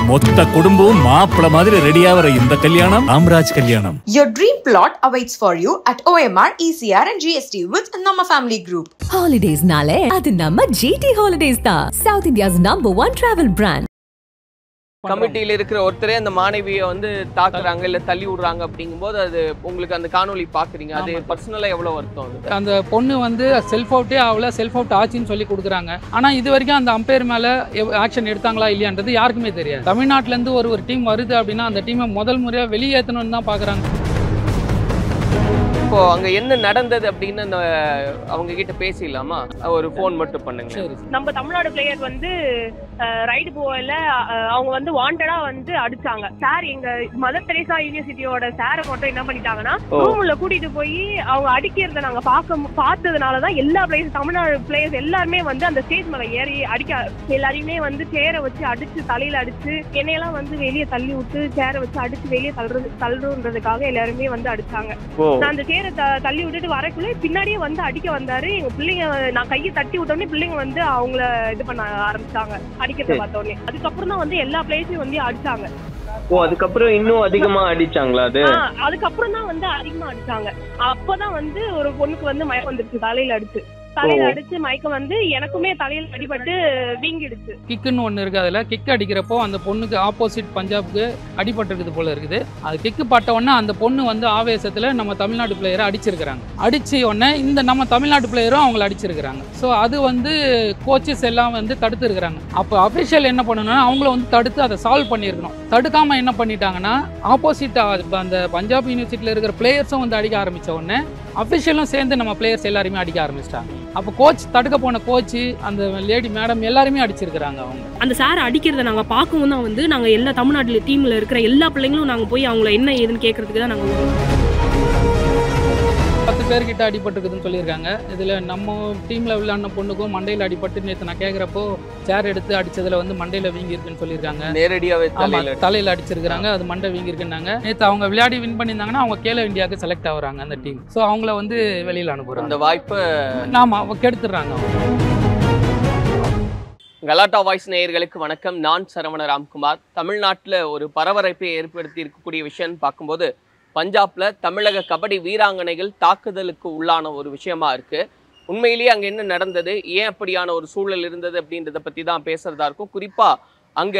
மொத்த குடும்பம் மாப்பிள மாதிரி ரெடியாவற இந்த கல்யாணம் ராம்ராஜ் கல்யாணம். Your dream plot awaits for you at OMR, ECR and GST with Nama Family Group. Holidays nale adu namma GT Holidays da, South India's #1 travel brand. கமிட்டியில இருக்கிற ஒருத்தரே அந்த மாணவியை வந்து தாக்குறாங்க இல்ல தள்ளி விடுறாங்க அப்படிங்கும்போது அது உங்களுக்கு அந்த காணொலி பாக்குறீங்க, அது பர்சனலா எவ்வளவு வருத்தம்? அது அந்த பொண்ணு வந்து செல்ஃப் அவுட்டே ஆகல, செல்ஃப் அவுட் ஆச்சுன்னு சொல்லி கொடுக்குறாங்க. ஆனா இது வரைக்கும் அந்த அம்பையர் மேல ஆக்ஷன் எடுத்தாங்களா இல்லையான்றது யாருக்குமே தெரியாது. தமிழ்நாட்டுல இருந்து ஒரு டீம் வருது அப்படின்னா அந்த டீமை முதல் முறையா வெளியேற்றணும்னு தான் பாக்குறாங்க. இப்போ அங்க என்ன நடந்தது அப்படின்னு அவங்க கிட்ட பேசிடலாமா? ஒரு போன் மட்டும் பண்ணுங்க. நம்ம தமிழ்நாடு பிளேயர் வந்து ரைடு போகல, அவங்க வந்து வாண்டடா வந்து அடிச்சாங்க. சார் எங்க மதர் தெரேசா யூனிவர்சிட்டியோட சாரை மட்டும் என்ன பண்ணிட்டாங்கன்னா ரூம்ல கூட்டிட்டு போய் அவங்க அடிக்கிறத நாங்க பார்த்ததுனாலதான் எல்லா பிளேயர்ஸ் தமிழ்நாடு பிளேயர்ஸ் எல்லாருமே வந்து அந்த ஸ்டேஜ் மேல ஏறி அடிக்க, எல்லாரையுமே வந்து சேரை வச்சு அடிச்சு தலையில அடிச்சு என்னையெல்லாம் வந்து வெளியே தள்ளி விட்டு சேரை வச்சு அடிச்சு வெளியே தள்ளுறதுக்காக எல்லாருமே வந்து அடிச்சாங்க. நான் அந்த சேரை தள்ளி விட்டுட்டு வரக்குள்ளே பின்னாடியே வந்து அடிக்க வந்தாரு. எங்க பிள்ளைங்க நான் கையை தட்டி விட்டோடனே பிள்ளைங்க வந்து அவங்கள இது பண்ண ஆரம்பிச்சாங்க அடிக்கிறத பார்த்த உடனே. அதுக்கப்புறம் தான் வந்து எல்லா பிளேயர்ஸையும் வந்து அடிச்சாங்க. அதுக்கப்புறம் இன்னும் அதிகமா அடிச்சாங்களா? அதுக்கப்புறம் தான் வந்து அதிகமா அடிச்சாங்க. அப்பதான் வந்து ஒரு பொண்ணுக்கு வந்து மயக்கம் வந்துருச்சு, தலையில அடிச்சு மயக்கம் வந்து எனக்குமே தலையில அடிபட்டு வீங்கிடுச்சு. கிக்குன்னு ஒண்ணு இருக்கு, அதுல கிக் அடிக்கிறப்போ அந்த பொண்ணுக்கு ஆப்போசிட் பஞ்சாப்க்கு அடிபட்டிருக்குது போல இருக்குது. அது கிக்கு பட்ட உடனே அந்த பொண்ணு வந்து ஆவேசத்துல நம்ம தமிழ்நாடு பிளேயரை அடிச்சிருக்கிறாங்க. அடிச்ச உடனே இந்த நம்ம தமிழ்நாடு பிளேயரும் அவங்களை அடிச்சிருக்கிறாங்க. ஸோ அது வந்து கோச்சஸ் எல்லாம் வந்து தடுத்து இருக்கிறாங்க. அப்போ அபிஷியல் என்ன பண்ணணும்னா அவங்கள வந்து தடுத்து அதை சால்வ் பண்ணியிருக்கணும். தடுக்காம என்ன பண்ணிட்டாங்கன்னா ஆப்போசிட் அந்த பஞ்சாப் யூனிவர்சிட்டியில இருக்கிற பிளேயர்ஸும் வந்து அடிக்க ஆரம்பிச்ச உடனே அபிஷியலும் சேர்ந்து நம்ம பிளேயர்ஸ் எல்லாருமே அடிக்க ஆரம்பிச்சிட்டாங்க. அப்போ கோச் தடுக்க போன கோச்சு அந்த லேடி மேடம் எல்லாருமே அடிச்சிருக்கிறாங்க. அவங்க அந்த சார் அடிக்கிறத நாங்க பார்க்கவும் தான் வந்து நாங்க எல்லா தமிழ்நாட்டுல டீம்ல இருக்கிற எல்லா பிள்ளைங்களும் நாங்க போய் அவங்கள என்ன ஏதுன்னு கேட்கறதுக்கு தான் நாங்க 10 பேர்கிட்ட அடிபட்டுருக்குதுன்னு சொல்லியிருக்காங்க. இதில் நம்ம டீமில் விளையாடின பொண்ணுக்கும் மண்டையில் அடிபட்டு நேற்று நான் கேட்குறப்போ சேர் எடுத்து அடித்ததில் வந்து மண்டையில் வீங்கியிருக்குன்னு சொல்லியிருக்காங்க. நேரடியாகவே தலையில் அடிச்சிருக்கிறாங்க, அது மண்டை வீங்கியிருக்குன்னாங்க. நேற்று அவங்க விளையாடி வின் பண்ணியிருந்தாங்கன்னா அவங்க கேலோ இந்தியாவுக்கு செலக்ட் ஆகுறாங்க அந்த டீம். ஸோ அவங்கள வந்து வெளியில் அனுப்புகிறாங்க. அந்த வாய்ப்பை நாம கெடுத்துடுறாங்க. கலாட்டா வாய்ஸ் நேயர்களுக்கு வணக்கம். நான் சரவண ராம்குமார். தமிழ்நாட்டில் ஒரு பரபரப்பை ஏற்படுத்தி இருக்கக்கூடிய விஷயம்னு பார்க்கும்போது பஞ்சாப்ல தமிழக கபடி வீராங்கனைகள் தாக்குதலுக்கு உள்ளான ஒரு விஷயமா இருக்கு. உண்மையிலேயே அங்க என்ன நடந்தது, ஏன் அப்படியான ஒரு சூழல் இருந்தது அப்படின்றத பத்தி தான் பேசுறதா இருக்கும். குறிப்பா அங்க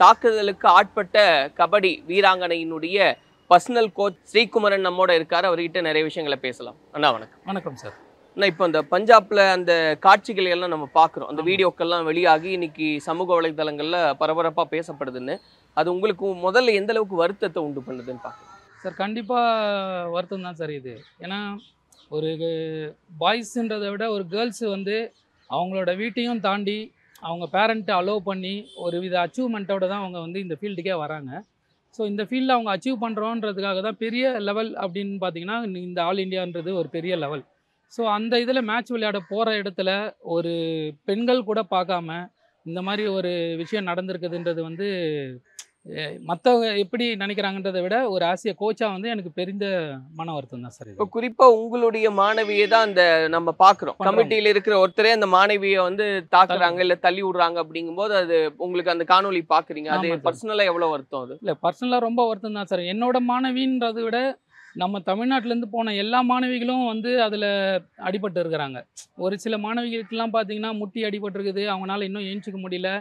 தாக்குதலுக்கு ஆட்பட்ட கபடி வீராங்கனையினுடைய பர்சனல் கோச் ஸ்ரீகுமரன் நம்மோட இருக்காரு. அவர்கிட்ட நிறைய விஷயங்களை பேசலாம். அண்ணா வணக்கம். வணக்கம் சார். அண்ணா, இப்போ அந்த பஞ்சாப்ல அந்த காட்சிகளை எல்லாம் நம்ம பார்க்குறோம், அந்த வீடியோக்கள்லாம் வெளியாகி இன்னைக்கு சமூக வலைதளங்கள்ல பரபரப்பா பேசப்படுதுன்னு, அது உங்களுக்கு முதல்ல எந்த அளவுக்கு வருத்தத்தை உண்டு பண்ணுதுன்னு பார்க்குறோம் சார்? கண்டிப்பாக வருத்தம் தான் சார் இது. ஏன்னா ஒரு பாய்ஸுன்றதை விட ஒரு கேர்ள்ஸு வந்து அவங்களோட வீட்டையும் தாண்டி அவங்க பேரண்ட்டை அலோவ் பண்ணி ஒரு வித அச்சீவ்மெண்ட்டோட தான் அவங்க வந்து இந்த ஃபீல்டுக்கே வராங்க. ஸோ இந்த ஃபீல்டில் அவங்க அச்சீவ் பண்ணுறோன்றதுக்காக தான் பெரிய லெவல் அப்படின்னு பார்த்தீங்கன்னா இந்த ஆல் இண்டியான்றது ஒரு பெரிய லெவல். ஸோ அந்த இதில் மேட்ச் விளையாட போகிற இடத்துல ஒரு பெண்கள் கூட பார்க்காம இந்த மாதிரி ஒரு விஷயம் நடந்திருக்குதுன்றது வந்து மற்றவங்க எப்படி நினைக்கிறாங்கன்றதை விட ஒரு ஆசிய கோச்சா வந்து எனக்கு பெரிய மன வருத்தம் தான் சார். இப்போ குறிப்பா உங்களுடைய மாணவியை தான் அந்த நம்ம பாக்குறோம், கமிட்டியில இருக்கிற ஒருத்தரே அந்த மாணவியை வந்து தாக்குறாங்க இல்ல தள்ளி விடுறாங்க அப்படிங்கும்போது அது உங்களுக்கு அந்த காணொலி பாக்குறீங்க, அது பர்சனலா எவ்வளவு வருத்தம்? அது இல்லை பர்சனலா ரொம்ப வருத்தம் தான் சார். என்னோட மாணவின்றதை விட நம்ம தமிழ்நாட்டிலேருந்து போன எல்லா மாணவிகளும் வந்து அதில் அடிபட்டு இருக்கிறாங்க. ஒரு சில மாணவிகளுக்கெல்லாம் பார்த்தீங்கன்னா முட்டி அடிபட்டுருக்குது, அவங்களால இன்னும் ஏஞ்சிக்க முடியல.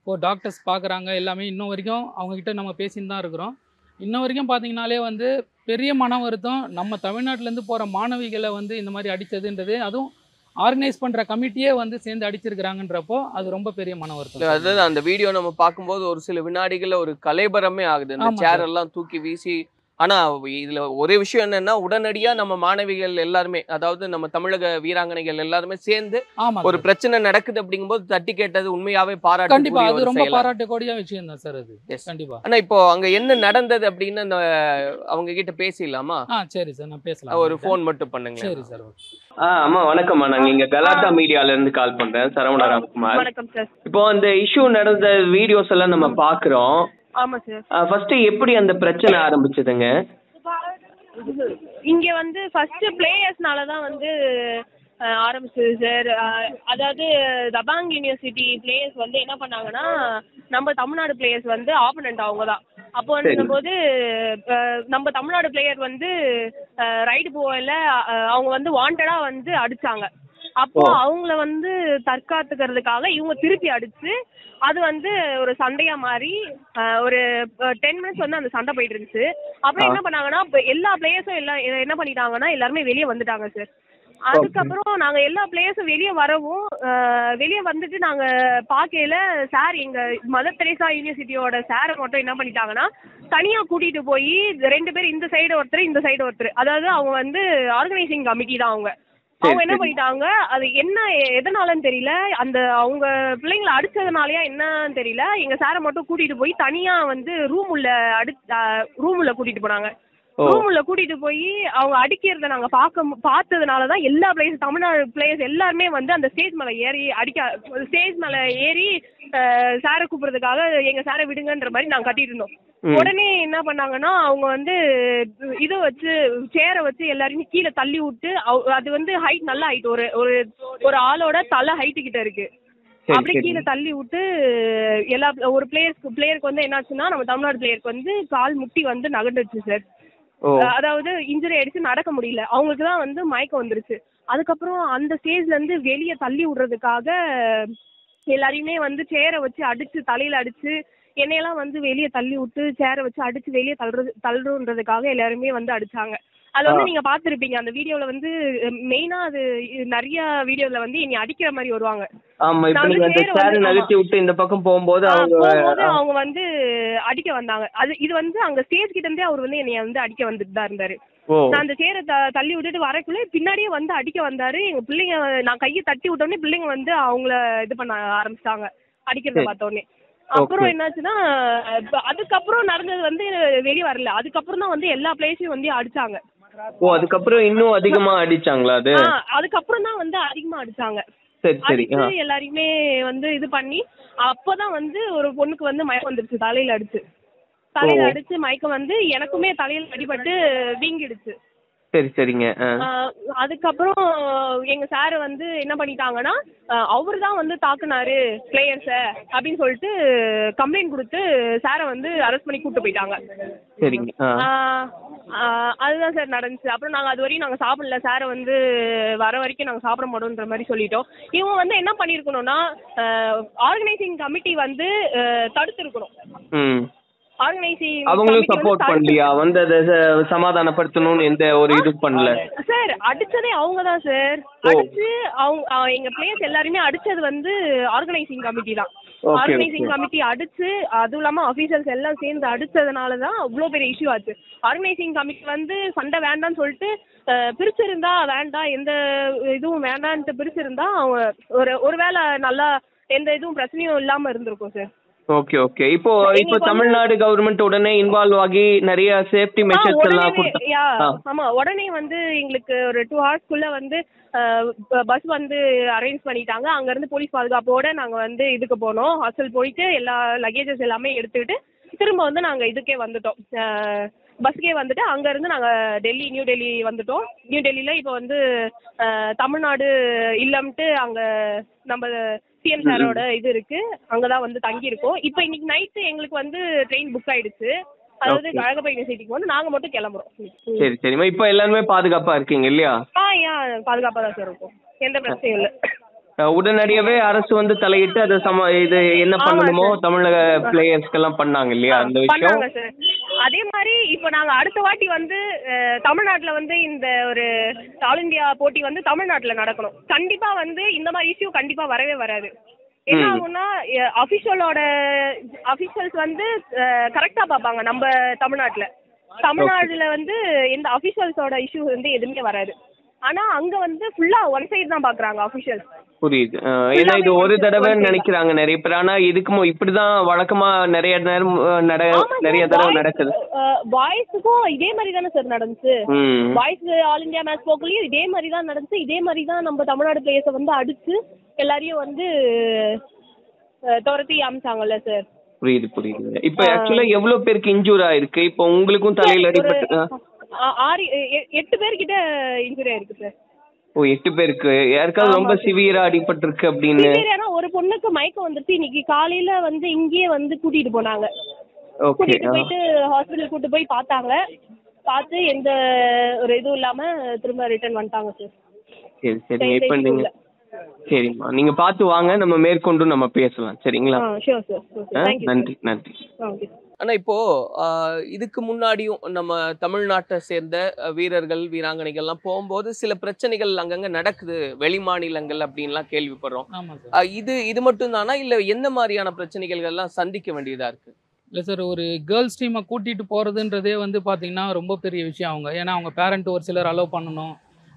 இப்போ டாக்டர்ஸ் பார்க்குறாங்க எல்லாமே. இன்னும் வரைக்கும் அவங்கக்கிட்ட நம்ம பேசின்னு தான் இருக்கிறோம். இன்ன வரைக்கும் பார்த்தீங்கன்னாலே வந்து பெரிய மன வருத்தம். நம்ம தமிழ்நாட்டிலேருந்து போகிற மாணவிகளை வந்து இந்த மாதிரி அடித்ததுன்றது, அதுவும் ஆர்கனைஸ் பண்ணுற கமிட்டியே வந்து சேர்ந்து அடிச்சிருக்கிறாங்கன்றப்போ அது ரொம்ப பெரிய மன வருத்தம். அதாவது அந்த வீடியோ நம்ம பார்க்கும்போது ஒரு சில வினாடிகளில் ஒரு கலைபரமே ஆகுது, அந்த சேர் எல்லாம் தூக்கி வீசி. ஆனா இதுல ஒரே விஷயம் என்னன்னா, உடனடியா நம்ம மாணவிகள் எல்லாருமே, அதாவது நம்ம தமிழக வீராங்கனைகள் எல்லாருமே சேர்ந்து ஒரு பிரச்சனை நடக்குது அப்படிங்கும்போது தட்டி கேட்டது உண்மையாவே பாராட்டு. கண்டிப்பா அது ரொம்ப பாராட்டக்கூடிய விஷயம் தான் சார் அது. கண்டிப்பா. ஆனா இப்போ அங்க என்ன நடந்தது அப்படின்னு அவங்க கிட்ட பேசிடலாமா? சரி சார், நான் பேசலாம். ஒரு போன் மட்டும் பண்ணுங்க. சரி சார். அம்மா வணக்கம்மா, நாங்க இங்க கலாட்டா மீடியால இருந்து கால் பண்றேன். சரவண ராம்குமார். வணக்கம் சார். இப்போ அந்த இஷ்யூ நடந்த வீடியோஸ் எல்லாம் நம்ம பாக்குறோம். ஆமா சார். ஃபர்ஸ்ட் எப்படி அந்த பிரச்சனை ஆரம்பிச்சதுங்க? இங்க வந்து ஃபர்ஸ்ட் பிளேயர்ஸ்னால தான் வந்து ஆரம்பிச்சது சார். அதாவது தபாங் யூனிவர்சிட்டி பிளேயர்ஸ் வந்து என்ன பண்ணாங்கன்னா, நம்ம தமிழ்நாடு பிளேயர்ஸ் வந்து ஆப்போனன்ட் அவங்க தான். அப்போ வந்தும்போது நம்ம தமிழ்நாடு பிளேயர் வந்து ரைடு போகல, அவங்க வந்து வாண்டடா வந்து அடிச்சாங்க. அப்போ அவங்கள வந்து தற்காத்துக்கிறதுக்காக இவங்க திருப்பி அடிச்சு அது வந்து ஒரு சண்டையா மாறி ஒரு 10 மினிட்ஸ் வந்து அந்த சண்டை போயிட்டு இருந்துச்சு. அப்புறம் என்ன பண்ணாங்கன்னா, எல்லா பிளேயர்ஸும் எல்லாம் என்ன பண்ணிட்டாங்கன்னா எல்லாருமே வெளியே வந்துட்டாங்க சார். அதுக்கப்புறம் நாங்க எல்லா பிளேயர்ஸும் வெளியே வரவும் வெளியே வந்துட்டு நாங்க பாக்கையில சார் எங்க மதர் தெரேசா யூனிவர்சிட்டியோட சாரை மட்டும் என்ன பண்ணிட்டாங்கன்னா தனியா கூட்டிட்டு போய் 2 பேர் இந்த சைடு ஒருத்தர் இந்த சைடு ஒருத்தர், அதாவது அவங்க வந்து ஆர்கனைசிங் கமிட்டி தான் அவங்க என்ன பண்ணிட்டாங்க, அது என்ன எதனாலன்னு தெரியல, அந்த அவங்க பிள்ளைங்களை அடிச்சதுனாலயா என்னன்னு தெரியல, எங்க சாரை மட்டும் கூட்டிட்டு போய் தனியா வந்து ரூம் உள்ள கூட்டிட்டு போனாங்க. ரூம் உள்ள கூட்டிட்டு போய் அவங்க அடிக்கிறத நாங்க பார்த்ததுனாலதான் எல்லா பிளேயர்ஸ் தமிழ்நாடு பிளேயர்ஸ் எல்லாருமே வந்து அந்த ஸ்டேஜ் மேல ஏறி சாரை கூப்பிடுறதுக்காக எங்க சாரை விடுங்கன்ற மாதிரி நாங்க கட்டிட்டு இருந்தோம். உடனே என்ன பண்ணாங்கன்னா அவங்க வந்து இதை வச்சு சேரை வச்சு எல்லாரையும் கீழே தள்ளி விட்டு, அது வந்து ஹைட் நல்ல ஹைட், ஒரு ஆளோட தலை ஹைட்டு கிட்ட இருக்கு, அப்படியே கீழே தள்ளி விட்டு ஒரு பிளேயருக்கு வந்து என்னாச்சுன்னா நம்ம தமிழ்நாடு பிளேயருக்கு வந்து கால் முட்டி வந்து நகண்டுச்சு சார். அதாவது இன்ஜுரி ஆயிடுச்சு, நடக்க முடியல, அவங்களுக்கு தான் வந்து மயக்கம் வந்துருச்சு. அதுக்கப்புறம் அந்த ஸ்டேஜ்ல இருந்து வெளியே தள்ளி விடுறதுக்காக எல்லாரையுமே வந்து சேரை வச்சு அடிச்சு தலையில அடிச்சு என்னையெல்லாம் வந்து வெளியே தள்ளி விட்டு சேரை வச்சு அடிச்சு வெளியே தள்ளுறதுக்காக எல்லாருமே வந்து அடிச்சாங்க. அது வந்து நீங்க பாத்துருப்பீங்க அந்த வீடியோல வந்து மெயினா அது நிறைய வீடியோல வந்து என்னை அடிக்கிற மாதிரி வருவாங்க. இந்த பக்கம் போகும்போது அவங்க வந்து அடிக்க வந்தாங்க. இது வந்து அங்க ஸ்டேஜ் கிட்ட இருந்தே அவர் வந்து என்னைய வந்து அடிக்க வந்துட்டு தான் இருந்தாரு. நான் அந்த சேரை தள்ளி விட்டுட்டு வரக்குள்ள பின்னாடியே வந்து அடிக்க வந்தாரு. எங்க பிள்ளைங்க நான் கையை தட்டி விட்டோடனே பிள்ளைங்க வந்து அவங்கள இது பண்ண ஆரம்பிச்சிட்டாங்க அடிக்கிறத பார்த்த உடனே. அப்புறம் என்னாச்சுன்னா அதுக்கப்புறம் நடந்தது வந்து வெளியே வரல. அதுக்கப்புறம் தான் வந்து எல்லா பிளேஸையும் வந்து அடிச்சாங்க. அதுக்கப்புறம் இன்னும் அதிகமா அடிச்சாங்களா? அதுக்கப்புறம் தான் வந்து அதிகமா அடிச்சாங்க. எல்லாரையுமே வந்து இது பண்ணி அப்பதான் வந்து ஒரு பொண்ணுக்கு வந்து மயக்கம் வந்துருச்சு, தலையில அடிச்சு மயக்கம் வந்து எனக்குமே தலையில அடிபட்டு வீங்கிடுச்சு. சரிங்க. அதுக்கப்புறம் எங்க சார் வந்து என்ன பண்ணிட்டாங்கன்னா அவரு தான் வந்து தாக்குனாரு பிளேயர்ஸ அப்படின்னு சொல்லிட்டு கம்ப்ளைண்ட் கொடுத்து சாரை வந்து அரெஸ்ட் பண்ணி கூப்பிட்டு போயிட்டாங்க. சரிங்க. அதுதான் சார் நடந்துச்சு. அப்புறம் நாங்க அது வரையும் நாங்க சாப்பிடல, சாரை வந்து வர வரைக்கும் நாங்க சாப்பிட மாட்டோம்ன்ற மாதிரி சொல்லிட்டோம். இவங்க வந்து என்ன பண்ணிருக்கணும்னா ஆர்கனைசிங் கமிட்டி வந்து தடுத்திருக்கணும். அவங்களும் சப்போர்ட் பண்ணலையா? வந்து அதை சமாதானப்படுத்தணும்னு எந்த ஒரு இது பண்ணல சார். அடிச்சதே அவங்க தான் சார். அடிச்சு அவங்க எங்க பிளேயர்ஸ் எல்லாருமே அடிச்சது வந்து ஆர்கனைசிங் கமிட்டி தான். ஆர்கனைசிங் கமிட்டி அடிச்சு அதுவும் இல்லாம ஆபீசர்ஸ் எல்லாம் சேர்ந்து அடிச்சதுனாலதான் அவ்வளோ பெரிய இஷ்யூ ஆச்சு. ஆர்கனைசிங் கமிட்டி வந்து சண்டை வேண்டாம்னு சொல்லிட்டு பிரிச்சிருந்தா வேண்டாம், எந்த இதுவும் வேண்டான்ட்டு பிரிச்சிருந்தா அவங்க ஒருவேளை நல்லா எந்த இதுவும் பிரச்சனையும் இல்லாம இருந்திருக்கும் சார். ஓகே. இப்போ தமிழ்நாடு கவர்மெண்ட் உடனே இன்வால்வ் ஆகி நிறைய சேஃப்டி மெஷர்ஸ் எல்லாம் ஆமா உடனே வந்து எங்களுக்கு ஒரு 2 ஹவர்ஸ்க்குள்ள வந்து பஸ் வந்து அரேஞ்ச் பண்ணிட்டாங்க. அங்க இருந்து போலீஸ் பாதுகாப்போட நாங்க வந்து இதுக்கு போனோம். ஹாஸ்டல் போயிட்டு எல்லா லக்கேஜஸ் எல்லாமே எடுத்துக்கிட்டு திரும்ப வந்து நாங்க இதுக்கே வந்துட்டோம், பஸ்க்கே வந்துட்டு அங்க இருந்து நாங்க நியூ டெல்லி வந்துட்டோம். நியூ டெல்லியில இப்போ வந்து தமிழ்நாடு இல்லம்ட்டு அங்க நம்ம சிஎம் சாரோட இது இருக்கு, அங்கதான் வந்து தங்கி இருக்கோம். இப்போ இன்னைக்கு நைட்டு எங்களுக்கு வந்து ட்ரெயின் புக் ஆயிடுச்சு, அதாவது அழகப்பா யூனிவர்சிட்டிக்கு வந்து நாங்க மட்டும் கிளம்புறோம். சரிம்மா. இப்போ எல்லாருமே பாதுகாப்பா இருக்கீங்க இல்லையா? பாதுகாப்பா தான் சார் இருக்கும், எந்த பிரச்சனையும் இல்லை. உடனடியாவே அரசு வந்து தலையிட்டு அதை இது என்ன பண்ணணுமோ தமிழக பிளேயர்ஸ்க்கு எல்லாம் பண்ணாங்க இல்லையா? அந்த விஷயம் சார். அதே மாதிரி இப்போ நாங்க அடுத்த வாட்டி வந்து தமிழ்நாட்டுல வந்து இந்த ஒரு ஆல் இந்தியா போட்டி வந்து தமிழ்நாட்டுல நடக்கணும். கண்டிப்பா வந்து இந்த மாதிரி இஷ்யூ கண்டிப்பா வரவே வராது. என்ன ஆகும்னா அபிஷியல்ஸ் வந்து கரெக்டா பாப்பாங்க. நம்ம தமிழ்நாட்டுல வந்து எந்த அபிஷியல்ஸோட இஷ்யூ வந்து எதுவுமே வராது. ஆனா அங்க வந்து ஃபுல்லா ஒன் சைடு தான் பாக்குறாங்க அபிஷியல்ஸ். புரியுது. ஏன்னா இது ஒரு தடவை நினைக்கிறாங்க நிறைய பேர். ஆனா இதுக்கு இப்படிதான் வழக்கமா நிறைய தடவை நடக்குது. பாய்ஸுக்கும் இதே மாதிரி தானே சார் நடந்துச்சு. பாய்ஸ் ஆல் இந்தியா மேட்ச் போக்குலயும் இதே மாதிரி தான் நடந்துச்சு. இதே மாதிரி தான் நம்ம தமிழ்நாடு பிளேயர்ஸை வந்து அடிச்சு எல்லாரையும் வந்து துரத்தி அமிச்சாங்கல்ல சார். புரியுது. இப்ப ஆக்சுவலா எவ்வளவு பேருக்கு இன்ஜூர் ஆயிருக்கு? இப்ப உங்களுக்கும் தலையில அடிபட்டு 8 பேர்கிட்ட இன்ஜுரி ஆயிருக்கு சார். ஓ 8 பேருக்கு யாருக்காவது ரொம்ப சிவியரா அடிபட்டிருக்கு அப்படின்னு? சிவியரானா ஒரு பொண்ணுக்கு மயக்கம் வந்துருச்சு. இன்னைக்கு காலையில வந்து இங்கேயே வந்து கூட்டிட்டு போனாங்க. கூட்டிட்டு போயிட்டு ஹாஸ்பிட்டல் கூட்டு போய் பார்த்தாங்க. பார்த்து எந்த ஒரு இதுவும் இல்லாம திரும்ப ரிட்டர்ன் வந்துட்டாங்க சார். சரி சரி, இப்போ நீங்க சரிம்மா நீங்க பார்த்து வாங்க, நம்ம மேற்கொண்டு நம்ம பேசலாம் சரிங்களா? Sure sir. நன்றி நன்றி. ஓகே. ஆனா இப்போ இதுக்கு முன்னாடியும் நம்ம தமிழ்நாட்டை சேர்ந்த வீரர்கள் வீராங்கனைகள்லாம் போகும்போது சில பிரச்சனைகள் அங்கங்க நடக்குது வெளி மாநிலங்கள் அப்படின்லாம் கேள்விப்படுறோம். ஆமாம் சார். இது மட்டும் தானா இல்ல எந்த மாதிரியான பிரச்சனைகள் எல்லாம் சந்திக்க வேண்டியதா இருக்கு? இல்லை சார், ஒரு கேர்ள்ஸ் டீமை கூட்டிகிட்டு போகிறதுன்றதே வந்து பார்த்திங்கன்னா ரொம்ப பெரிய விஷயம் அவங்க. ஏன்னா அவங்க பேரண்ட் ஒரு சிலர் அலோவ் பண்ணணும்.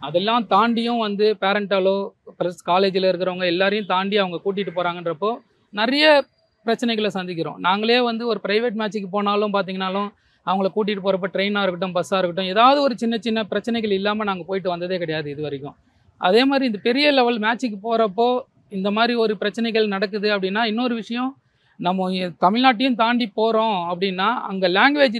அதெல்லாம் தாண்டியும் வந்து பேரண்ட் அலோவ் ப்ளஸ் காலேஜில் இருக்கிறவங்க எல்லாரையும் தாண்டி அவங்க கூட்டிகிட்டு போகிறாங்கன்றப்போ நிறைய பிரச்சனைகளை சந்திக்கிறோம். நாங்களே வந்து ஒரு ப்ரைவேட் மேட்ச்சுக்கு போனாலும் பார்த்தீங்கன்னாலும் அவங்கள கூட்டிகிட்டு போகிறப்ப ட்ரெயினாக இருக்கட்டும் பஸ்ஸாக இருக்கட்டும் ஏதாவது ஒரு சின்ன சின்ன பிரச்சனைகள் இல்லாமல் நாங்கள் போயிட்டு வந்ததே கிடையாது இது வரைக்கும். அதே மாதிரி இந்த பெரிய லெவல் மேட்ச்சுக்கு போகிறப்போ இந்த மாதிரி ஒரு பிரச்சனைகள் நடக்குது அப்படின்னா இன்னொரு விஷயம், நம்ம தமிழ்நாட்டையும் தாண்டி போகிறோம் அப்படின்னா அங்கே லாங்குவேஜ்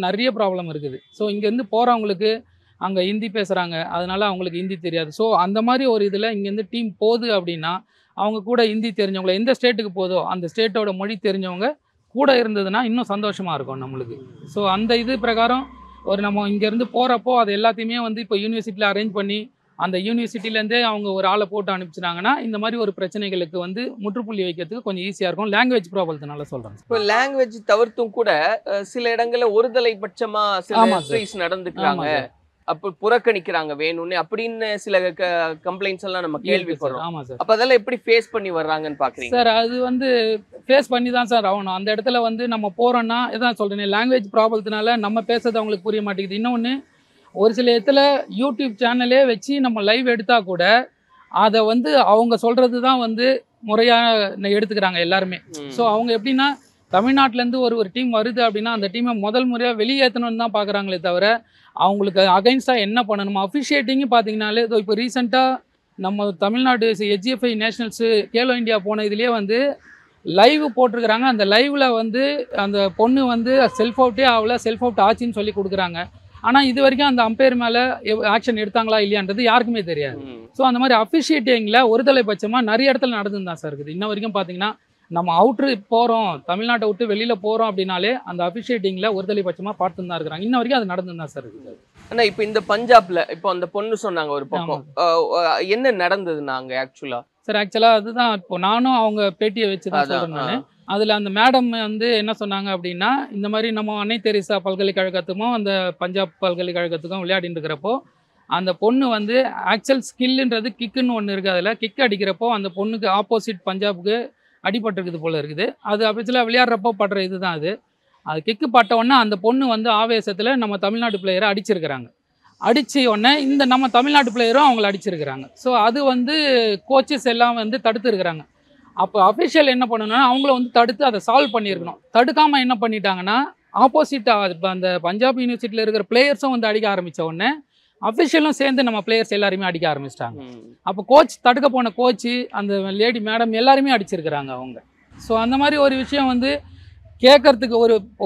நிறைய ப்ராப்ளம் இருக்குது. ஸோ இங்கேருந்து போகிறவங்களுக்கு அங்கே ஹிந்தி பேசுகிறாங்க, அதனால் அவங்களுக்கு ஹிந்தி தெரியாது. ஸோ அந்த மாதிரி ஒரு இதில் இங்கேருந்து டீம் போகுது அப்படின்னா அவங்க கூட ஹிந்தி தெரிஞ்சவங்கள எந்த ஸ்டேட்டுக்கு போதோ அந்த ஸ்டேட்டோட மொழி தெரிஞ்சவங்க கூட இருந்ததுன்னா இன்னும் சந்தோஷமாக இருக்கும் நம்மளுக்கு. ஸோ அந்த இது பிரகாரம் ஒரு நம்ம இங்கேருந்து போகிறப்போ அது எல்லாத்தையுமே வந்து இப்போ யூனிவர்சிட்டியில் அரேஞ்ச் பண்ணி அந்த யூனிவர்சிட்டிலேருந்தே அவங்க ஒரு ஆளை போட்டு அனுப்பிச்சிட்டாங்கன்னா இந்த மாதிரி ஒரு பிரச்சனைகளுக்கு வந்து முற்றுப்புள்ளி வைக்கிறதுக்கு கொஞ்சம் ஈஸியாக இருக்கும். லாங்குவேஜ் ப்ராப்ளத்தினால சொல்கிறேன். இப்போ லாங்குவேஜ் தவிர்த்தும் கூட சில இடங்களில் ஒருதலை பட்சமாக சில நடந்துக்கிறாங்க, அப்போ புறக்கணிக்கிறாங்க வேணும்னு அப்படின்னு சில கம்ப்ளைண்ட்ஸ் எல்லாம் நம்ம கேள்விப்படுறோம். ஆமாம் சார். அப்போ அதெல்லாம் எப்படி ஃபேஸ் பண்ணி வர்றாங்கன்னு பார்க்குறீங்க? சார் அது வந்து ஃபேஸ் பண்ணி தான் சார் ஆகணும். அந்த இடத்துல வந்து நம்ம போகிறோன்னா இதான் சொல்கிறேன், லாங்குவேஜ் ப்ராப்ளத்தினால நம்ம பேசுறது அவங்களுக்கு புரிய மாட்டேங்குது. இன்னொன்று ஒரு சில இடத்துல யூடியூப் சேனலே வச்சு நம்ம லைவ் எடுத்தால் கூட அதை வந்து அவங்க சொல்கிறது தான் வந்து முறையாக எடுத்துக்கிறாங்க எல்லாருமே. ஸோ அவங்க எப்படின்னா தமிழ்நாட்டிலேருந்து ஒரு டீம் வருது அப்படின்னா அந்த டீமை முதல் முறையாக வெளியேற்றணும்னு தான் பார்க்குறாங்களே தவிர அவங்களுக்கு அகைன்ஸ்டாக என்ன பண்ணணுமோ அஃபிஷியேட்டிங்கும் பார்த்தீங்கன்னாலே இப்போ ரீசெண்டாக நம்ம Tamil Nadu HFI nationals Khelo India போன இதுலேயே வந்து லைவ் போட்டிருக்கிறாங்க. அந்த லைவில் வந்து அந்த பொண்ணு வந்து செல்ஃப் அவுட்டே ஆகல, செல்ஃப் அவுட் ஆச்சுன்னு சொல்லி கொடுக்குறாங்க. ஆனால் இது வரைக்கும் அந்த அம்பையர் மேலே ஆக்ஷன் எடுத்தாங்களா இல்லையான்றது யாருக்குமே தெரியாது. ஸோ அந்த மாதிரி அஃபிஷியேட்டிங்கில் ஒருதலை பட்சமாக நிறைய இடத்துல நடந்துன்னு தான் சார் இருக்குது. இன்ன வரைக்கும் பார்த்தீங்கன்னா நம்ம அவுட்ரு போகிறோம், தமிழ்நாட்டை விட்டு வெளியில் போகிறோம் அப்படின்னாலே அந்த அஃபிஷியேட்டிங்கில் ஒருதலை பட்சமாக பார்த்துன்னு தான் இருக்கிறாங்க. இன்ன வரைக்கும் அது நடந்துன்னு தான் சார் இருக்குது. ஆனால் இப்போ இந்த பஞ்சாப்ல இப்போ அந்த பொண்ணு சொன்னாங்க ஒரு பக்கம், என்ன நடந்தது நாங்கள் ஆக்சுவலாக அதுதான் இப்போ நானும் அவங்க பேட்டியை வச்சு தான் சொல்கிறேன் நான். அதில் அந்த மேடம் வந்து என்ன சொன்னாங்க அப்படின்னா இந்த மாதிரி நம்ம அன்னை தெரேசா பல்கலைக்கழகத்துக்கும் அந்த பஞ்சாப் பல்கலைக்கழகத்துக்கும் விளையாடிட்டு இருக்கிறப்போ அந்த பொண்ணு வந்து ஆக்சுவல் ஸ்கில்ன்றது கிக்குன்னு ஒன்று இருக்குது. அதில் கிக் அடிக்கிறப்போ அந்த பொண்ணுக்கு ஆப்போசிட் பஞ்சாபுக்கு அடிபட்டிருக்குது போல் இருக்குது. அது ஆக்சுவலாக விளையாடுறப்போ படுற இது தான் அது கிக்கு பட்டவுடனே அந்த பொண்ணு வந்து ஆவேசத்தில் நம்ம தமிழ்நாட்டு பிளேயரை அடிச்சிருக்கிறாங்க. அடித்த உடனே இந்த நம்ம தமிழ்நாட்டு பிளேயரும் அவங்கள அடிச்சிருக்கிறாங்க. ஸோ அது வந்து கோச்சஸ் எல்லாம் வந்து தடுத்துருக்குறாங்க. அப்போ அஃபிஷியல் என்ன பண்ணணும்னா அவங்கள வந்து தடுத்து அதை சால்வ் பண்ணியிருக்கணும். தடுக்காமல் என்ன பண்ணிட்டாங்கன்னா ஆப்போசிட்டாக அந்த பஞ்சாப் யூனிவர்சிட்டியில் இருக்கிற பிளேயர்ஸும் வந்து அடிக்க ஆரம்பித்த உடனே அஃபிஷியலும் சேர்ந்து நம்ம பிளேயர்ஸ் எல்லாருமே அடிக்க ஆரம்பிச்சிட்டாங்க. அப்போ கோச் தடுக்க போன கோச்சு அந்த லேடி மேடம் எல்லாருமே அடிச்சிருக்கிறாங்க அவங்க. ஸோ அந்த மாதிரி ஒரு விஷயம் வந்து கேட்கறதுக்கு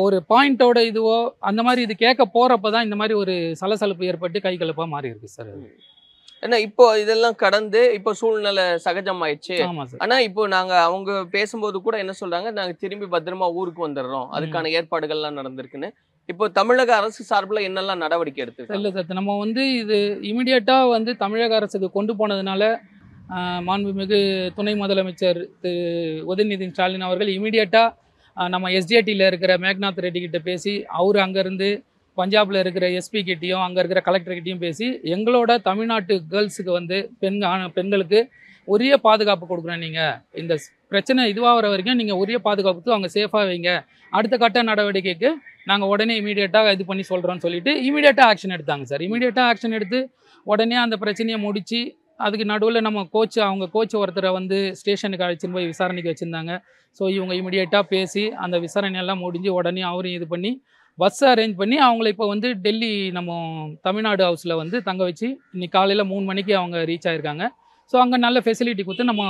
ஒரு பாயிண்டோட இதுவோ அந்த மாதிரி இது கேட்க போகிறப்ப தான் இந்த மாதிரி ஒரு சலசலப்பு ஏற்பட்டு கைகலப்பாக மாறி இருக்கு சார். ஏன்னா இப்போ இதெல்லாம் கடந்து இப்போ சூழ்நிலை சகஜமாயிடுச்சு. ஆனா இப்போ நாங்க அவங்க பேசும்போது கூட என்ன சொல்றாங்க, நாங்க திரும்பி பத்திரமா ஊருக்கு வந்துடுறோம், அதுக்கான ஏற்பாடுகள்லாம் நடந்திருக்குன்னு. இப்போ தமிழக அரசு சார்பில் என்னெல்லாம் நடவடிக்கை எடுத்து? இல்லை சார், நம்ம வந்து இது இமிடியேட்டாக வந்து தமிழக அரசுக்கு கொண்டு போனதுனால மாண்புமிகு துணை முதலமைச்சர் திரு உதயநிதி ஸ்டாலின் அவர்கள் இமிடியேட்டாக நம்ம SDATயில் இருக்கிற மேக்நாத் ரெட்டி கிட்ட பேசி அவர் அங்கேருந்து பஞ்சாபில் இருக்கிற எஸ்பி கிட்டையும் அங்கே இருக்கிற கலெக்டர்கிட்டையும் பேசி எங்களோட தமிழ்நாட்டு கேர்ள்ஸுக்கு வந்து பெண்களுக்கு உரிய பாதுகாப்பு கொடுக்குறேன், நீங்கள் இந்த பிரச்சனை இதுவாகிற வரைக்கும் நீங்கள் உரிய பாதுகாப்பு அவங்க சேஃபாக வைங்க, அடுத்த கட்ட நடவடிக்கைக்கு நாங்கள் உடனே இமீடியட்டாக இது பண்ணி சொல்கிறோன்னு சொல்லிட்டு இமீடியட்டாக ஆக்ஷன் எடுத்தாங்க சார். இமீடியட்டாக ஆக்ஷன் எடுத்து உடனே அந்த பிரச்சனையை முடித்து அதுக்கு நடுவில் நம்ம அவங்க கோச் ஒருத்தரை வந்து ஸ்டேஷனுக்கு அழைச்சின்னு போய் விசாரணைக்கு வச்சுருந்தாங்க. ஸோ இவங்க இமீடியட்டாக பேசி அந்த விசாரணையெல்லாம் முடிஞ்சு உடனே அவரையும் இது பண்ணி பஸ்ஸை அரேஞ்ச் பண்ணி அவங்கள இப்போ வந்து டெல்லி நம்ம தமிழ்நாடு ஹவுஸில் வந்து தங்க வச்சு இன்னைக்கு காலையில் 3 மணிக்கு அவங்க ரீச் ஆகிருக்காங்க. ஸோ அங்கே நல்ல ஃபெசிலிட்டி கொடுத்து நம்ம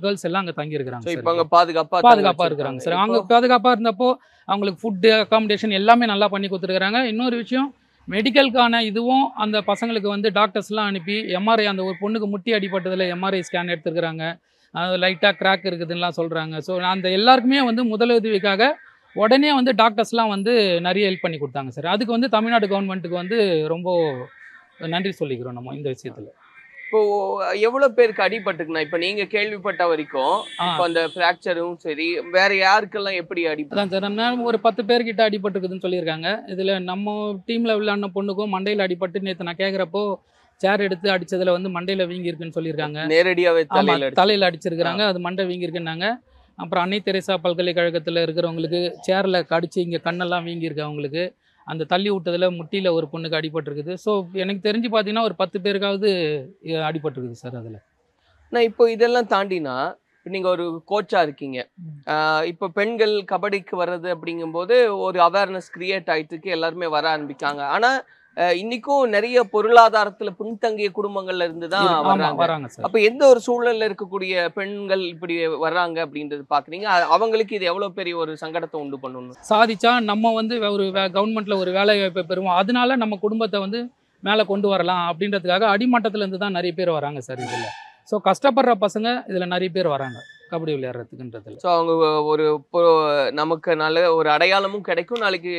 கேர்ள்ஸ் எல்லாம் அங்கே தங்கியிருக்கிறாங்க. இப்போ அங்கே பாதுகாப்பாக இருக்கிறாங்க சார். அவங்க பாதுகாப்பாக இருந்தப்போ அவங்களுக்கு ஃபுட்டு அகாமடேஷன் எல்லாமே நல்லா பண்ணி கொடுத்துருக்குறாங்க. இன்னொரு விஷயம், மெடிக்கலுக்கான இதுவும் அந்த பசங்களுக்கு வந்து டாக்டர்ஸ்லாம் அனுப்பி எம்ஆர்ஐ அந்த ஒரு பொண்ணுக்கு முட்டி அடிபட்டதில் எம்ஆர்ஐ ஸ்கேன் எடுத்துருக்குறாங்க. அது லைட்டாக கிராக் இருக்குதுன்னெலாம் சொல்கிறாங்க. ஸோ அந்த எல்லாருக்குமே வந்து முதலுதவிக்காக உடனே வந்து டாக்டர்ஸ்லாம் வந்து நிறைய ஹெல்ப் பண்ணி கொடுத்தாங்க சார். அதுக்கு வந்து தமிழ்நாடு கவர்மெண்ட்டுக்கு வந்து ரொம்ப நன்றி சொல்லிக்கிறோம் நம்ம இந்த விஷயத்தில். இப்போ எவ்வளவு பேருக்கு அடிபட்டுக்குண்ணா? இப்ப நீங்க கேள்விப்பட்ட வரைக்கும் இப்போ அந்த ஃப்ராக்சரும் சரி, வேற யாருக்கெல்லாம் எப்படி அடிபட்டு? அதான் சார், நம்ம ஒரு 10 பேர்கிட்ட அடிபட்டுருக்குதுன்னு சொல்லியிருக்காங்க. இதில் நம்ம டீமில் விளையாடின பொண்ணுக்கும் மண்டையில் அடிபட்டு நேற்று நான் கேட்குறப்போ சேர் எடுத்து அடிச்சதுல வந்து மண்டையில் வீங்கியிருக்குன்னு சொல்லியிருக்காங்க. நேரடியாவே தலையில் அடிச்சிருக்கிறாங்க, அது மண்டை வீங்கியிருக்குன்னாங்க. அப்புறம் அன்னை தெரேசா பல்கலைக்கழகத்தில் இருக்கிறவங்களுக்கு சேரில் கடிச்சு இங்கே கண்ணெல்லாம் வீங்கியிருக்கு அவங்களுக்கு. அந்த தள்ளி விட்டதில் முட்டியில் ஒரு பொண்ணுக்கு அடிபட்டிருக்குது. ஸோ எனக்கு தெரிஞ்சு பார்த்தீங்கன்னா ஒரு 10 பேருக்காவது அடிபட்டிருக்குது சார். அதில் நான் இப்போ இதெல்லாம் தாண்டினா நீங்கள் ஒரு கோச்சா இருக்கீங்க. இப்போ பெண்கள் கபடிக்கு வர்றது அப்படிங்கும்போது ஒரு அவேர்னஸ் கிரியேட் ஆயிட்டுருக்கு, எல்லாருமே வர ஆரம்பிக்காங்க. ஆனால் இன்னைக்கும் நிறைய பொருளாதாரத்துல பின்தங்கிய குடும்பங்கள்ல இருந்து தான் வர்றாங்க. அப்ப எந்த ஒரு சூழல்ல இருக்கக்கூடிய பெண்கள் இப்படி வர்றாங்க அப்படின்றது பாக்குறீங்க, அவங்களுக்கு இது எவ்வளவு பெரிய ஒரு சங்கடத்தை உண்டு பண்ணணும்? சாதிச்சா நம்ம வந்து ஒரு கவர்மெண்ட்ல ஒரு வேலை வாய்ப்பை பெறுவோம், அதனால நம்ம குடும்பத்தை வந்து மேலே கொண்டு வரலாம் அப்படின்றதுக்காக அடிமட்டத்துல இருந்து தான் நிறைய பேர் வராங்க சார் இதுல. ஸோ கஷ்டப்படுற பசங்க இதுல நிறைய பேர் வராங்க கபடி விளையாடுறதுக்குன்றதுல. ஸோ அவங்க ஒரு நமக்கு நல்ல ஒரு அடையாளமும் கிடைக்கும், நாளைக்கு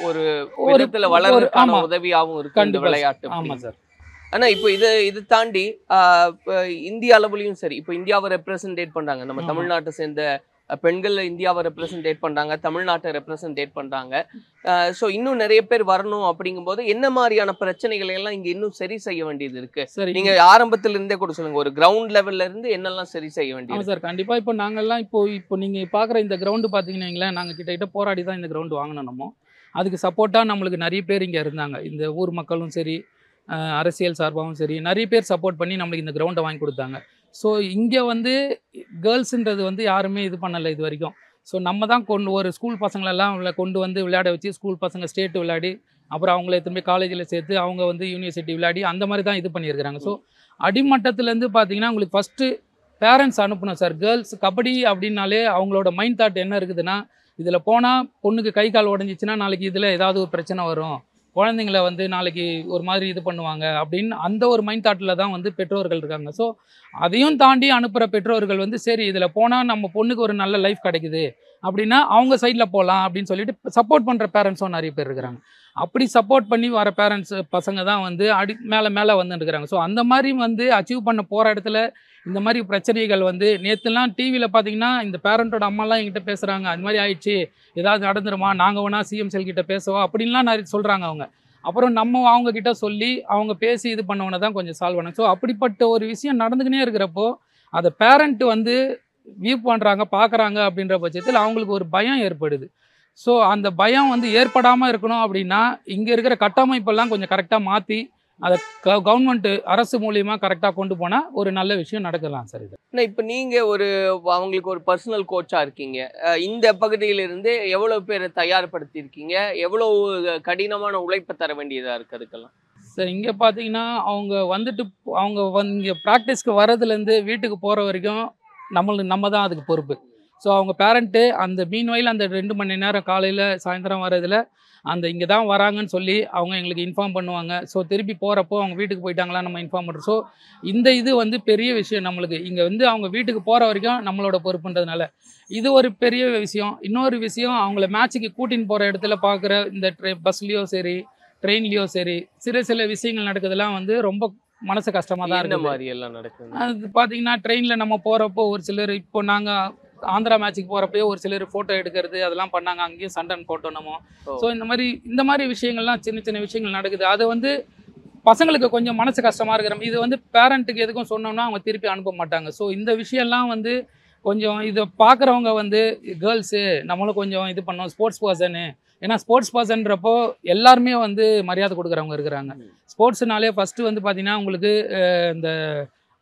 ஒரு விதத்துல வளர்றதுக்கான உதவியாகவும் இருக்கு இந்த விளையாட்டு. ஆமா சார். ஆனா இப்போ இது தாண்டி இந்திய அளவுலயும் சரி, இப்போ இந்தியாவை ரெப்ரசன்டேட் பண்றாங்க, நம்ம தமிழ்நாட்டை சேர்ந்த பெண்கள் இந்தியாவை ரெப்ரசன்டேட் பண்றாங்க, தமிழ்நாட்டை ரெப்ரசன்டேட் பண்றாங்க. ஸோ இன்னும் நிறைய பேர் வரணும் அப்படிங்கும்போது என்ன மாதிரியான பிரச்சனைகளை எல்லாம் இங்க இன்னும் சரி செய்ய வேண்டியது இருக்கு? நீங்க ஆரம்பத்துல இருந்தே கூட சொல்லுங்க, ஒரு கிரவுண்ட் லெவல்ல இருந்து என்னெல்லாம் சரி செய்ய வேண்டியது? சார் கண்டிப்பா. இப்போ நாங்கெல்லாம் இப்போ நீங்க பாக்குற இந்த கிரவுண்டு பாத்தீங்கன்னா நாங்க கிட்ட போராடி தான் இந்த கிரவுண்டு வாங்கினோம். நம்ம அதுக்கு சப்போர்ட்டா நம்மளுக்கு நிறைய பேர் இங்க இருந்தாங்க. இந்த ஊர் மக்களும் சரி, அரசியல் சார்பாகவும் சரி, நிறைய பேர் சப்போர்ட் பண்ணி நம்மளுக்கு இந்த கிரவுண்டை வாங்கி கொடுத்தாங்க. ஸோ இங்கே வந்து கேர்ள்ஸுன்றது வந்து யாருமே இது பண்ணலை இது வரைக்கும். ஸோ நம்ம தான் ஒரு ஸ்கூல் பசங்களெல்லாம் கொண்டு வந்து விளையாட வச்சு, ஸ்கூல் பசங்க ஸ்டேட்டு விளையாடி, அப்புறம் அவங்கள திரும்பி காலேஜில் சேர்த்து அவங்க வந்து யூனிவர்சிட்டி விளையாடி அந்த மாதிரி தான் இது பண்ணியிருக்கிறாங்க. ஸோ அடிமட்டத்துலேருந்து பார்த்தீங்கன்னா உங்களுக்கு ஃபஸ்ட்டு பேரண்ட்ஸ் அனுப்பணும் சார். கேர்ள்ஸ் கபடி அப்படின்னாலே அவங்களோட மைண்ட் தாட் என்ன இருக்குதுன்னா, இதில் போனால் பொண்ணுக்கு கை கால் உடஞ்சிச்சின்னா நாளைக்கு இதில் ஏதாவது ஒரு பிரச்சனை வரும், குழந்தைங்கள வந்து நாளைக்கு ஒரு மாதிரி இது பண்ணுவாங்க அப்படின்னு அந்த ஒரு மைண்ட் தாட்டில் தான் வந்து பெற்றோர்கள் இருக்காங்க. ஸோ அதையும் தாண்டி அனுப்புகிற பெற்றோர்கள் வந்து சரி இதில் போனால் நம்ம பொண்ணுக்கு ஒரு நல்ல லைஃப் கிடைக்குது அப்படின்னா அவங்க சைடில் போகலாம் அப்படின்னு சொல்லிட்டு சப்போர்ட் பண்ணுற பேரண்ட்ஸும் நிறைய பேர் இருக்கிறாங்க. அப்படி சப்போர்ட் பண்ணி வர பேரண்ட்ஸ் பசங்க தான் வந்து மேலே வந்துட்டுருக்கிறாங்க. ஸோ அந்த மாதிரி வந்து அச்சீவ் பண்ண போகிற இடத்துல இந்த மாதிரி பிரச்சனைகள் வந்து நேற்றுலாம் டிவியில் பார்த்தீங்கன்னா இந்த பேரண்ட்டோட அம்மாலாம் எங்கிட்ட பேசுகிறாங்க, அது மாதிரி ஆயிடுச்சு, ஏதாவது நடந்துருமா, நாங்கள் வேணா சிஎம் செல் கிட்ட பேசுவோம் அப்படின்லாம் நிறைய சொல்கிறாங்க அவங்க. அப்புறம் நம்ம அவங்கக்கிட்ட சொல்லி அவங்க பேசி இது பண்ணவன தான் கொஞ்சம் சால்வ் பண்ணாங்க. ஸோ அப்படிப்பட்ட ஒரு விஷயம் நடந்துக்கினே இருக்கிறப்போ அதை பேரண்ட் வந்து வியூ பண்ணுறாங்க, பார்க்குறாங்க அப்படின்ற பட்சத்தில் அவங்களுக்கு ஒரு பயம் ஏற்படுது. ஸோ அந்த பயம் வந்து ஏற்படாமல் இருக்கணும் அப்படின்னா இங்கே இருக்கிற கட்டமைப்பெல்லாம் கொஞ்சம் கரெக்டாக மாற்றி அதை கவர்மெண்ட் அரசு மூலியமாக கரெக்டாக கொண்டு போனால் ஒரு நல்ல விஷயம் நடக்கலாம் சார். இது இப்போ நீங்கள் அவங்களுக்கு ஒரு பர்சனல் கோச்சாக இருக்கீங்க, இந்த பகுதியிலிருந்து எவ்வளோ பேரை தயார்படுத்தியிருக்கீங்க, எவ்வளோ கடினமான உழைப்பை தர வேண்டியதாக இருக்குது அதுக்கெல்லாம்? சார் இங்கே பார்த்தீங்கன்னா அவங்க வந்துட்டு அவங்க இங்கே ப்ராக்டிஸ்க்கு வர்றதுலேருந்து வீட்டுக்கு போகிற வரைக்கும் நம்ம தான் அதுக்கு பொறுப்பு. ஸோ அவங்க பேரண்ட்டு அந்த மீன்வயல் அந்த 2 மணி நேரம் காலையில் சாயந்தரம் வர்றதில் அந்த இங்கே தான் வராங்கன்னு சொல்லி அவங்க எங்களுக்கு இன்ஃபார்ம் பண்ணுவாங்க. ஸோ திருப்பி போகிறப்போ அவங்க வீட்டுக்கு போயிட்டாங்களா நம்ம இன்ஃபார்ம் பண்ணுறோம். ஸோ இந்த இது வந்து பெரிய விஷயம் நம்மளுக்கு. இங்கே வந்து அவங்க வீட்டுக்கு போகிற வரைக்கும் நம்மளோட பொறுப்புன்றதுனால இது ஒரு பெரிய விஷயம். இன்னொரு விஷயம், அவங்கள மேட்சுக்கு கூட்டின்னு போகிற இடத்துல பார்க்குற இந்த பஸ்லேயோ சரி ட்ரெயின்லேயோ சரி சில விஷயங்கள் நடக்குதுலாம் வந்து ரொம்ப மனசு கஷ்டமாக தான் இருக்குது. மாதிரி எல்லாம் நடக்குது. அது பார்த்தீங்கன்னா ட்ரெயினில் நம்ம போகிறப்போ ஒரு சிலர், இப்போ நாங்கள் ஆந்திரா மேட்சுக்கு போகிறப்பயே ஒரு சிலர் ஃபோட்டோ எடுக்கிறது அதெல்லாம் பண்ணாங்க, அங்கேயும் சண்டன் போட்டோம் நம்ம. ஸோ இந்த மாதிரி விஷயங்கள்லாம் சின்ன விஷயங்கள் நடக்குது. அது வந்து பசங்களுக்கு கொஞ்சம் மனசு கஷ்டமாக இருக்கிற, இது வந்து பேரண்ட்டுக்கு எதுக்கும் சொன்னோம்னா அவங்க திருப்பி அனுப்ப மாட்டாங்க. ஸோ இந்த விஷயம்லாம் வந்து கொஞ்சம் இதை பார்க்குறவங்க வந்து கேர்ள்ஸு நம்மளும் கொஞ்சம் இது பண்ணோம், ஸ்போர்ட்ஸ் பர்சனு. ஏன்னா ஸ்போர்ட்ஸ் பர்சன்றப்போ எல்லாருமே வந்து மரியாதை கொடுக்குறவங்க இருக்கிறாங்க. ஸ்போர்ட்ஸ்னாலே ஃபஸ்ட்டு வந்து பார்த்தீங்கன்னா உங்களுக்கு இந்த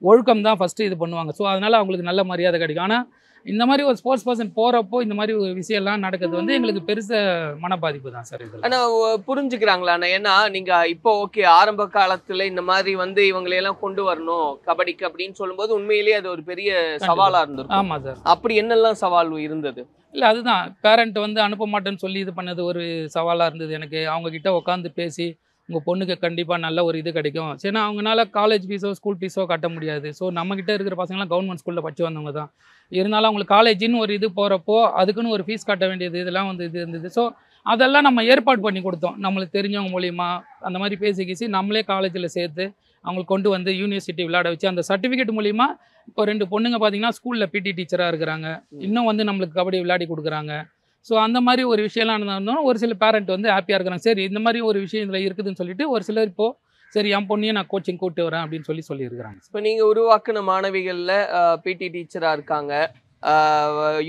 ஒழுக்கம் தான் ஃபஸ்ட்டு இது பண்ணுவாங்க. ஸோ அதனால் அவங்களுக்கு நல்ல மரியாதை கிடைக்கும். ஆனால் இந்த மாதிரி ஒரு ஸ்போர்ட்ஸ் பர்சன் போகிறப்போ இந்த மாதிரி ஒரு விஷயம்லாம் நடக்கிறது வந்து எங்களுக்கு பெருச மன பாதிப்பு தான் சார் இது. ஆனால் புரிஞ்சுக்கிறாங்களா? ஏன்னா நீங்கள் இப்போ ஓகே ஆரம்ப காலத்தில் இந்த மாதிரி வந்து இவங்களையெல்லாம் கொண்டு வரணும் கபடிக்கு அப்படின்னு சொல்லும்போது உண்மையிலேயே அது ஒரு பெரிய சவாலாக இருந்திருக்கும். ஆமாம் சார். அப்படி என்னெல்லாம் சவால் இருந்தது? இல்லை அதுதான் பேரண்ட் வந்து அனுப்ப மாட்டேன்னு சொல்லி இது பண்ணது ஒரு சவாலாக இருந்தது எனக்கு. அவங்கக்கிட்ட உட்காந்து பேசி உங்கள் பொண்ணுக்கு கண்டிப்பாக நல்ல ஒரு இது கிடைக்கும். சரினா அவங்களால காலேஜ் ஃபீஸோ ஸ்கூல் ஃபீஸோ கட்ட முடியாது. ஸோ நம்மக்கிட்ட இருக்கிற பசங்களாம் கவர்மெண்ட் ஸ்கூலில் படித்து வந்தவங்க தான். இருந்தாலும் அவங்களுக்கு காலேஜின்னு ஒரு இது போகிறப்போ அதுக்குன்னு ஒரு ஃபீஸ் கட்ட வேண்டியது இதெல்லாம் வந்து இது இருந்தது. ஸோ அதெல்லாம் நம்ம ஏற்பாடு பண்ணி கொடுத்தோம். நம்மளுக்கு தெரிஞ்சவங்க மூலிமா அந்த மாதிரி பேசி நம்மளே காலேஜில் சேர்த்து அவங்களுக்கு கொண்டு வந்து யூனிவர்சிட்டி விளையாட வச்சு அந்த சர்டிஃபிகேட் மூலிமா இப்போ 2 பொண்ணுங்க பார்த்தீங்கன்னா ஸ்கூலில் பிடி டீச்சராக இருக்கிறாங்க. இன்னும் வந்து நம்மளுக்கு கபடி விளையாடி கொடுக்குறாங்க. ஸோ அந்த மாதிரி ஒரு விஷயம்லாம் நடந்தாலும் ஒரு சில பேரண்ட் வந்து ஹாப்பியாக இருக்கிறாங்க. சரி இந்த மாதிரி ஒரு விஷயம் இதில் இருக்குதுன்னு சொல்லிட்டு ஒரு சிலர் இப்போது சரி என் பொண்ணையும் நான் கோச்சிங் கூப்பிட்டு வரேன் அப்படின்னு சொல்லியிருக்கிறாங்க. இப்போ நீங்கள் உருவாக்குன மாணவிகளில் பிடி டீச்சராக இருக்காங்க,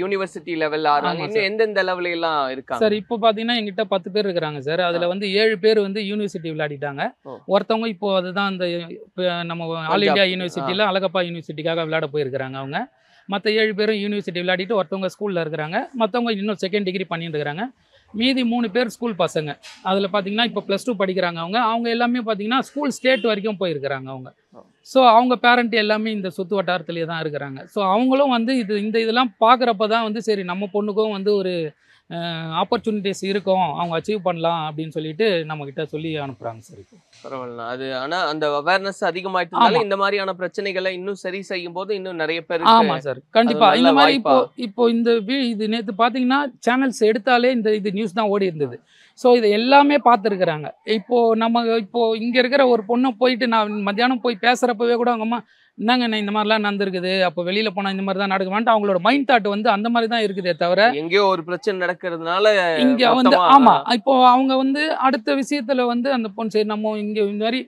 யூனிவர்சிட்டி லெவலில் ஆறாங்க, இன்னும் எந்தெந்த லெவலில் எல்லாம் இருக்காங்க சார்? இப்போ பார்த்தீங்கன்னா எங்கிட்ட 10 பேர் இருக்கிறாங்க சார். அதில் வந்து 7 பேர் வந்து யூனிவர்சிட்டி விளையாடிட்டாங்க. ஒருத்தவங்க இப்போ அதுதான் அந்த நம்ம ஆல் இண்டியா யூனிவர்சிட்டியில் அழகப்பா யூனிவர்சிட்டிக்காக விளையாட போயிருக்கிறாங்க அவங்க. மற்ற 7 பேரும் யூனிவர்சிட்டி விளையாடிட்டு ஒருத்தவங்க ஸ்கூலில் இருக்கிறாங்க, மற்றவங்க இன்னும் 2nd டிகிரி பண்ணிட்டு இருக்கிறாங்க. மீதி 3 பேர் ஸ்கூல் பசங்க. அதில் பார்த்தீங்கன்னா இப்போ +2 படிக்கிறாங்க அவங்க எல்லாமே பார்த்தீங்கன்னா ஸ்கூல் ஸ்டேட் வரைக்கும் போயிருக்கிறாங்க அவங்க. ஸோ அவங்க பேரண்ட் எல்லாமே இந்த சுற்று வட்டாரத்துலேயே தான் இருக்கிறாங்க. ஸோ அவங்களும் வந்து இதெல்லாம் பார்க்குறப்ப தான் வந்து சரி நம்ம பொண்ணுக்கும் வந்து ஒரு ஆப்பர்ச்சுனிட்டிஸ் இருக்கும், அவங்க அச்சீவ் பண்ணலாம் அப்படின்னு சொல்லிட்டு நம்மக்கிட்ட சொல்லி அனுப்புகிறாங்க சார். இப்போ பரவாயில்ல. அது ஆனால் அந்த அவேர்னஸ் அதிகமாயிட்டதால இந்த மாதிரியான பிரச்சனைகளை இன்னும் சரி செய்யும் போது இன்னும் நிறைய பேர். ஆமாம் சார், கண்டிப்பாக. இந்த மாதிரி இப்போ இது நேற்று பார்த்தீங்கன்னா சேனல்ஸ் எடுத்தாலே இது நியூஸ் தான் ஓடி இருந்தது. ஸோ இதை எல்லாமே பார்த்துருக்குறாங்க. இப்போது இங்கே இருக்கிற ஒரு பொண்ணை போயிட்டு நான் மத்தியானம் போய் பேசுகிறப்பவே கூட அவங்க அம்மா என்னங்க நான் இந்த மாதிரிலாம் நடந்திருக்குது, அப்போ வெளியில் போனால் இந்த மாதிரி தான் நடக்குமான்ட்டு அவங்களோட மைண்ட் தாட் வந்து அந்த மாதிரி தான் இருக்குதே தவிர எங்கேயோ ஒரு பிரச்சனை நடக்கிறதுனால இங்கே வந்து இப்போ அவங்க வந்து அடுத்த விஷயத்தில் வந்து அந்த பொண்ணு சரி நம்ம இங்கே இந்த மாதிரி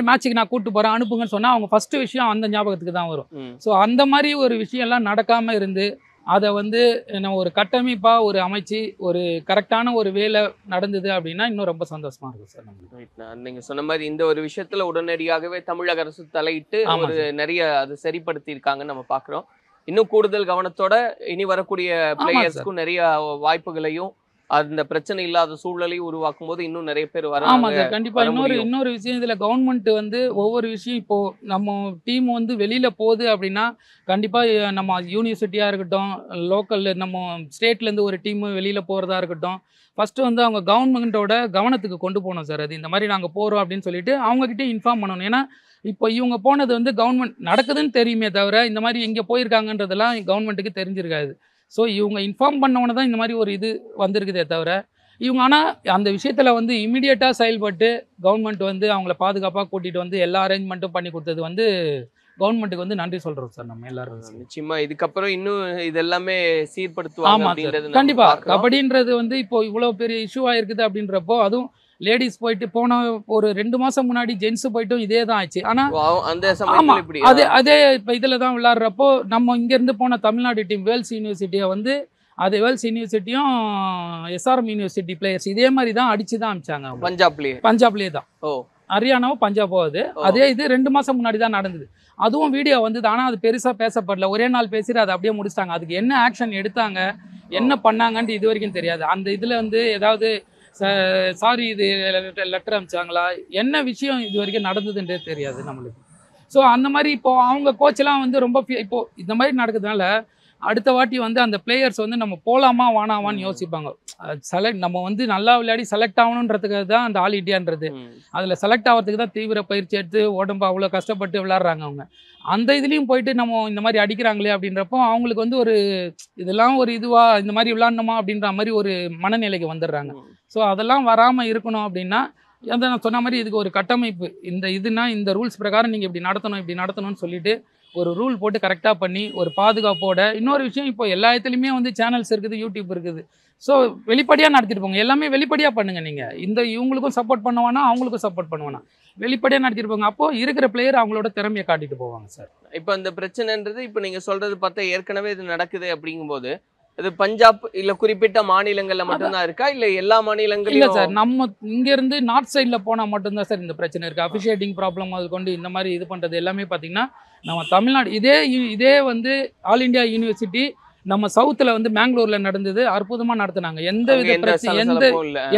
மேட்சுக்கு நான் கூப்பிட்டு போகிறேன் அனுப்புங்கன்னு சொன்னால் அவங்க ஃபஸ்ட்டு விஷயம் அந்த ஞாபகத்துக்கு தான் வரும். ஸோ அந்த மாதிரி ஒரு விஷயம்லாம் நடக்காமல் இருந்து அதை வந்து நம்ம ஒரு கட்டமைப்பாக ஒரு அமைச்சு ஒரு கரெக்டான ஒரு வேலை நடந்தது அப்படின்னா இன்னும் ரொம்ப சந்தோஷமாக இருக்கும் சார். நீங்கள் சொன்ன மாதிரி இந்த ஒரு விஷயத்தில் உடனடியாகவே தமிழக அரசு தலையிட்டு ஒரு நிறைய அது சரிப்படுத்தி இருக்காங்கன்னு நம்ம பார்க்குறோம். இன்னும் கூடுதல் கவனத்தோட இனி வரக்கூடிய பிளேயர்ஸ்க்கும் நிறைய வாய்ப்புகளையும் அந்த பிரச்சனை இல்லாத சூழலையும் உருவாக்கும் போது இன்னும் நிறைய பேர் வராங்க. ஆமாம் சார், கண்டிப்பாக. இன்னொரு விஷயம் இதில் கவர்மெண்ட் வந்து ஒவ்வொரு விஷயம் இப்போது நம்ம டீம் வந்து வெளியில் போகுது அப்படின்னா கண்டிப்பாக நம்ம யூனிவர்சிட்டியாக இருக்கட்டும், லோக்கல் நம்ம ஸ்டேட்லேருந்து ஒரு டீமு வெளியில் போகிறதா இருக்கட்டும், ஃபஸ்ட்டு வந்து அவங்க கவர்மெண்ட்டோட கவனத்துக்கு கொண்டு போகணும் சார். அது இந்த மாதிரி நாங்கள் போகிறோம் அப்படின்னு சொல்லிட்டு அவங்ககிட்ட இன்ஃபார்ம் பண்ணணும். ஏன்னா இப்போ இவங்க போனது வந்து கவர்மெண்ட் நடக்குதுன்னு தெரியுமே தவிர இந்த மாதிரி இங்கே போயிருக்காங்கன்றதெல்லாம் கவர்மெண்ட்டுக்கு தெரிஞ்சிருக்காது. ஸோ இவங்க இன்ஃபார்ம் பண்ணவொன்னே தான் இந்த மாதிரி ஒரு இது வந்திருக்குதே தவிர இவங்க ஆனால் அந்த விஷயத்தில் வந்து இமீடியட்டாக செயல்பட்டு கவர்மெண்ட் வந்து அவங்கள பாதுகாப்பாக கூட்டிகிட்டு வந்து எல்லா அரேஞ்ச்மெண்ட்டும் பண்ணி கொடுத்தது வந்து கவர்மெண்ட்டுக்கு வந்து நன்றி சொல்கிறோம் சார் நம்ம எல்லாரும். நிச்சயமா இதுக்கப்புறம் இன்னும் இதெல்லாமே சீர்படுத்துவாங்க. ஆமாம் சார், கண்டிப்பாக. கபடின்றது வந்து இப்போ இவ்வளோ பெரிய இஷ்யூவாக இருக்குது அப்படின்றப்போ அதுவும் லேடிஸ் போயிட்டு போன ஒரு 2 மாதம் முன்னாடி ஜென்ஸ் போயிட்டும் இதே தான் ஆச்சு. ஆனால் அதே இப்போ இதில் தான் விளையாடுறப்போ நம்ம இங்கேருந்து போன தமிழ்நாடு டீம் வேல்ஸ் யூனிவர்சிட்டியை வந்து அது வேல்ஸ் யூனிவர்சிட்டியும் எஸ்ஆர்எம் யூனிவர்சிட்டி பிளேயர்ஸ் இதே மாதிரி தான் அடிச்சு தான் அமிச்சாங்க. பஞ்சாப்லேயே தான். ஹரியானாவும் பஞ்சாப் போகுது. அதே இது 2 மாதம் முன்னாடி தான் நடந்தது. அதுவும் வீடியோ வந்தது. ஆனால் அது பெருசாக பேசப்படல. ஒரே நாள் பேசிட்டு அதை அப்படியே முடிச்சிட்டாங்க. அதுக்கு என்ன ஆக்ஷன் எடுத்தாங்க என்ன பண்ணாங்கன்ட்டு இது வரைக்கும் தெரியாது. அந்த இதில் வந்து ஏதாவது சாரி இது லெட்டர் அனுப்பிச்சாங்களா என்ன விஷயம் இது வரைக்கும் நடந்ததுன்றே தெரியாது நம்மளுக்கு. ஸோ அந்த மாதிரி இப்போது அவங்க கோச்செலாம் வந்து ரொம்ப இப்போது இந்த மாதிரி நடக்கிறதுனால அடுத்த வாட்டி வந்து அந்த பிளேயர்ஸ் வந்து நம்ம போகலாமா வானாவான்னு யோசிப்பாங்க. நம்ம வந்து நல்லா விளையாடி செலக்ட் ஆகணுன்றதுக்காக தான் அந்த ஆல் இண்டியான்றது. அதில் செலக்ட் ஆகிறதுக்கு தான் தீவிர பயிற்சி எடுத்து உடம்பு அவ்வளோ கஷ்டப்பட்டு விளையாடுறாங்க அவங்க. அந்த இதுலேயும் போயிட்டு நம்ம இந்த மாதிரி அடிக்கிறாங்களே அப்படின்றப்போ அவங்களுக்கு வந்து ஒரு இதெல்லாம் ஒரு இதுவாக இந்த மாதிரி விளையாடணுமா அப்படின்ற மாதிரி ஒரு மனநிலைக்கு வந்துடுறாங்க. ஸோ அதெல்லாம் வராமல் இருக்கணும் அப்படின்னா அந்த நான் சொன்ன மாதிரி இதுக்கு ஒரு கட்டமைப்பு இந்த ரூல்ஸ் பிரகாரம் நீங்கள் இப்படி நடத்தணும்னு சொல்லிட்டு ஒரு ரூல் போட்டு கரெக்டாக பண்ணி ஒரு பாதுகாப்போட. இன்னொரு விஷயம் இப்போ எல்லா இடத்துலையுமே வந்து சேனல்ஸ் இருக்குது, யூடியூப் இருக்குது. ஸோ வெளிப்படையாக நடத்திட்டு போங்க. எல்லாமே வெளிப்படையாக பண்ணுங்கள். நீங்கள் இவங்களுக்கும் சப்போர்ட் பண்ணுவானா அவங்களுக்கும் சப்போர்ட் பண்ணுவானா வெளிப்படையாக நடத்திட்டு போங்க. அப்போது இருக்கிற பிளேயர் அவங்களோட திறமையை காட்டிட்டு போவாங்க சார். இப்போ அந்த பிரச்சனைன்றது இப்போ நீங்கள் சொல்கிறது பார்த்தா ஏற்கனவே இது நடக்குது அப்படிங்கும்போது இது பஞ்சாப் இல்லை குறிப்பிட்ட மாநிலங்களில் மட்டும்தான் இருக்கா இல்லை எல்லா மாநிலங்களும்? இல்லை சார், நம்ம இங்கேருந்து நார்த் சைடில் போனால் மட்டும்தான் சார் இந்த பிரச்சனை இருக்குது. அஃபிஷியேட்டிங் ப்ராப்ளம் அது கொண்டு இந்த மாதிரி இது பண்ணுறது எல்லாமே பார்த்தீங்கன்னா நம்ம தமிழ்நாடு இதே வந்து ஆல் இண்டியா யூனிவர்சிட்டி நம்ம சவுத்தில் வந்து மேங்களூரில் நடந்தது. அற்புதமாக நடத்துனாங்க. எந்தவித பிரச்சனை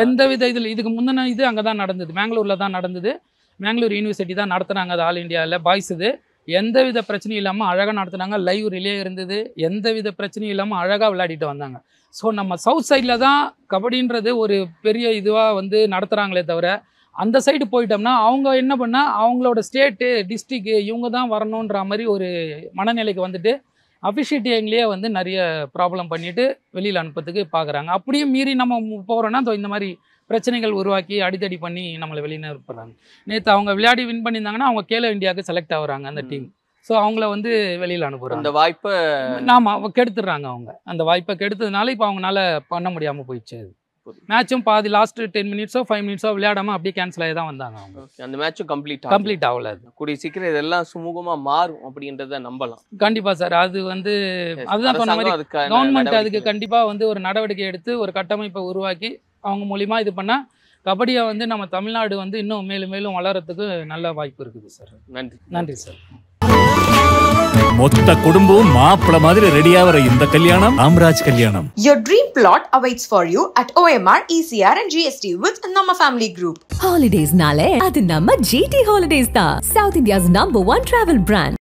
எந்தவித இதுக்கு முந்தின இது அங்கே தான் நடந்தது, மேங்களூரில் தான் நடந்தது. மேங்களூர் யூனிவர்சிட்டி தான் நடத்துனாங்க அது ஆல் இண்டியாவில் பாய்ஸ். இது எந்தவித பிரச்சனையும் இல்லாமல் அழகாக நடத்துனாங்க. லைவ் ரிலே இருந்தது. எந்தவித பிரச்சனையும் இல்லாமல் அழகாக விளையாடிட்டு வந்தாங்க. ஸோ நம்ம சவுத் சைடில் தான் கபடின்றது ஒரு பெரிய இதுவாக வந்து நடத்துகிறாங்களே தவிர அந்த சைடு போயிட்டோம்னா அவங்க என்ன பண்ணால் அவங்களோட ஸ்டேட்டு டிஸ்ட்ரிக்ட் இவங்க தான் வரணுன்ற மாதிரி ஒரு மனநிலைக்கு வந்துட்டு அஃபிஷியேட்டிங்லேயே வந்து நிறைய ப்ராப்ளம் பண்ணிவிட்டு வெளியில் அனுப்புறதுக்கு பார்க்குறாங்க. அப்படியும் மீறி நம்ம போகிறோன்னா இந்த மாதிரி பிரச்சனைகள் உருவாக்கி அடித்தடி பண்ணி நம்மளை வெளியே அனுப்புகிறாங்க. நேற்று அவங்க விளையாடி வின் பண்ணியிருந்தாங்கன்னா அவங்க கேலோ இந்தியாவுக்கு செலக்ட் ஆகுறாங்க அந்த டீம். ஸோ அவங்கள வந்து வெளியில் அனுப்புகிறாங்க. அந்த வாய்ப்பை கெடுத்துடுறாங்க. அவங்க அந்த வாய்ப்பை கெடுத்ததுனால இப்போ அவங்களால பண்ண முடியாமல் போயிடுச்சு. மேட்சும் பாதி லாஸ்ட் 10 மினிட்ஸோ 5 மினிட்ஸோ விளையாடாமல் அப்படியே கேன்சல் ஆகி தான் வந்தாங்க அவங்க. அந்த மேட்சும் கம்ப்ளீட் ஆகல. கூடிய சீக்கிரம் இதெல்லாம் சுமூகமாக மாறும் அப்படின்றத நம்பலாம். கண்டிப்பாக சார். அது வந்து அதுதான் சொன்ன மாதிரி கவர்மெண்ட் அதுக்கு கண்டிப்பாக வந்து ஒரு நடவடிக்கை எடுத்து ஒரு கட்டமைப்பை உருவாக்கி அவங்க மூலிமா இது பண்ணால் கபடியை வந்து நம்ம தமிழ்நாடு வந்து இன்னும் மேலும் மேலும் வளர்கிறதுக்கு நல்ல வாய்ப்பு இருக்குது சார். நன்றி சார். மொத்த குடும்பம் மாப்பிள்ள மாதிரி ரெடியாகிற இந்த கல்யாணம் ராம்ராஜ் கல்யாணம். Your dream plot awaits for you at OMR, ECR and GST with Nama Family Group. Holidays nale adu namma GT Holidays da, South India's #1 travel brand.